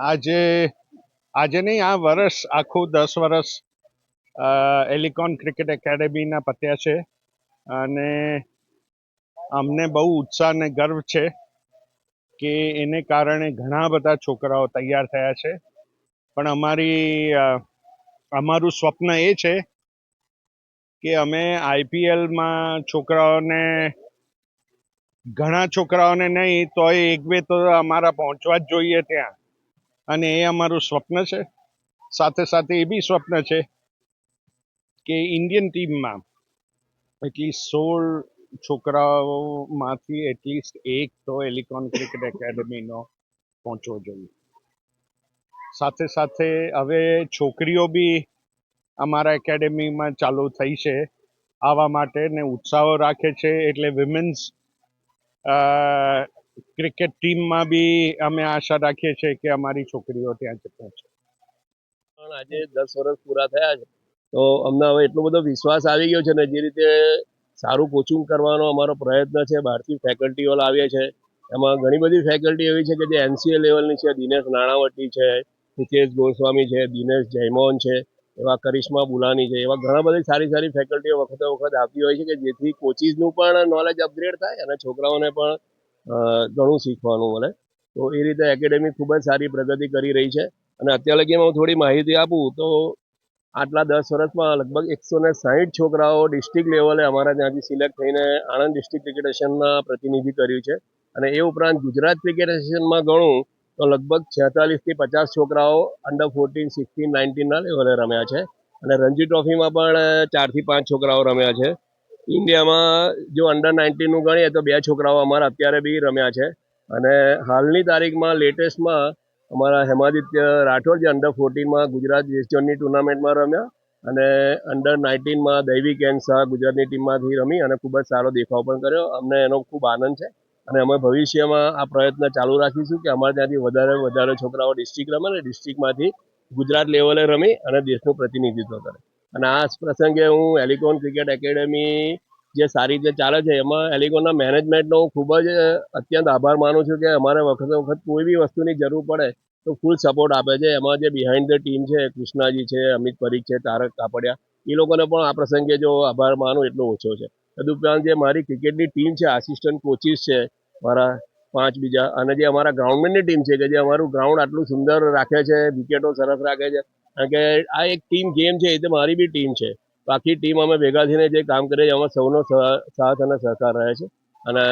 આજે આજે નહીં, આ વર્ષ આખું 10 વર્ષ એલિકોન ક્રિકેટ એકેડેમીના પત્યા છે અને અમને બહુ ઉત્સાહ અને ગર્વ છે કે એને કારણે ઘણા બધા છોકરાઓ તૈયાર થયા છે. પણ અમારું સ્વપ્ન એ છે કે અમે આઈપીએલમાં ઘણા છોકરાઓને નહીં તોય એક બે તો અમારા પહોંચવા જ જોઈએ ત્યાં, અને એ અમારું સ્વપ્ન છે. સાથે સાથે એ બી સ્વપ્ન છે કે ઇન્ડિયન ટીમમાં એટલીસ્ટ 16 છોકરાઓમાંથી એટલીસ્ટ એક તો એલિકોન ક્રિકેટ એકેડેમીનો પહોંચવો જોઈએ. સાથે સાથે હવે છોકરીઓ બી અમારા એકેડેમીમાં ચાલુ થઈ છે આવવા માટે ને ઉત્સાહો રાખે છે. એટલે વિમેન્સ ક્રિકેટ ટીમમાં બી અમે આશા રાખીએ છીએ કે અમારી છોકરીઓ ત્યાં પહોંચે. પણ આજે 10 વર્ષ પૂરા થયા છે તો અમને હવે એટલો બધો વિશ્વાસ આવી ગયો છે ને, જે રીતે સારું કોચિંગ કરવાનો અમારો પ્રયત્ન છે. બહારથી ફેકલ્ટીઓ લાવીએ છે, એમાં ઘણી બધી ફેકલ્ટી એવી છે કે જે NCA લેવલની છે. દિનેશ નાણાવટી છે, હિતેશ ગોસ્વામી છે, દિનેશ જયમોહન છે, એવા કરિશ્મા બુલાની છે, એવા ઘણા બધી સારી સારી ફેકલ્ટીઓ વખતે વખત આવતી હોય છે કે જેથી કોચિસનું પણ નોલેજ અપગ્રેડ થાય અને છોકરાઓને પણ ઘણું શીખવાનું મળે. તો એ રીતે એકેડેમી ખૂબ જ સારી પ્રગતિ કરી રહી છે. અને અત્યાર લગીમાં હું થોડી માહિતી આપું તો આટલા 10 વર્ષમાં લગભગ 160 છોકરાઓ ડિસ્ટ્રિક્ટ લેવલે અમારા ત્યાંથી સિલેક્ટ થઈને આણંદ ડિસ્ટ્રિક્ટ ક્રિકેટ એસોસિએશનમાં પ્રતિનિધિ કર્યું છે. અને એ ઉપરાંત ગુજરાત ક્રિકેટ એસોસિએશનમાં ગણું તો લગભગ 46 થી 50 છોકરાઓ અંડર 14, 16, 19ના લેવલે રમ્યા છે. અને રણજી ટ્રોફીમાં પણ 4 થી 5 છોકરાઓ રમ્યા છે. ઇન્ડિયામાં જો અંડર 19નું ગણીએ તો 2 છોકરાઓ અમારા અત્યારે બી રમ્યા છે. અને હાલની તારીખમાં લેટેસ્ટમાં અમારા હેમાદિત્ય રાઠોડ જે અંડર 14માં ગુજરાત વેસ્ટર્નની ટુર્નામેન્ટમાં રમ્યા, અને અંડર 19માં દૈવિક એન શાહ ગુજરાતની ટીમમાંથી રમી અને ખૂબ જ સારો દેખાવ પણ કર્યો. અમને એનો ખૂબ આનંદ છે અને અમે ભવિષ્યમાં આ પ્રયત્ન ચાલુ રાખીશું કે અમારે ત્યાંથી વધારે છોકરાઓ ડિસ્ટ્રિક્ટ રમે અને ડિસ્ટ્રિક્ટમાંથી ગુજરાત લેવલે રમી અને દેશનું પ્રતિનિધિત્વ કરે. અને આ પ્રસંગે હું એલિકોન ક્રિકેટ એકેડેમી જે સારી રીતે ચાલે છે એમાં એલિકોનના મેનેજમેન્ટનો હું ખૂબ જ અત્યંત આભાર માનું છું કે અમારે વખતે વખત કોઈ બી વસ્તુની જરૂર પડે તો ફૂલ સપોર્ટ આપે છે. એમાં જે બિહાઇન્ડ ધ ટીમ છે, કૃષ્ણાજી છે, અમિત પરીખ છે, તારક કાપડિયા, એ લોકોને પણ આ પ્રસંગે જો આભાર માનું એટલો ઓછો છે. તદુપરાંત જે મારી ક્રિકેટની ટીમ છે, આસિસ્ટન્ટ કોચિસ છે મારા 5 બીજા, અને જે અમારા ગ્રાઉન્ડમેનની ટીમ છે કે જે અમારું ગ્રાઉન્ડ આટલું સુંદર રાખે છે, વિકેટો સરસ રાખે છે. કારણ કે આ એક ટીમ ગેમ છે, એ તો મારી બી ટીમ છે. બાકી ટીમ અમે ભેગા થઈને જે કામ કરીએ છીએ એમાં સૌનો સાથ અને સહકાર રહે છે. અને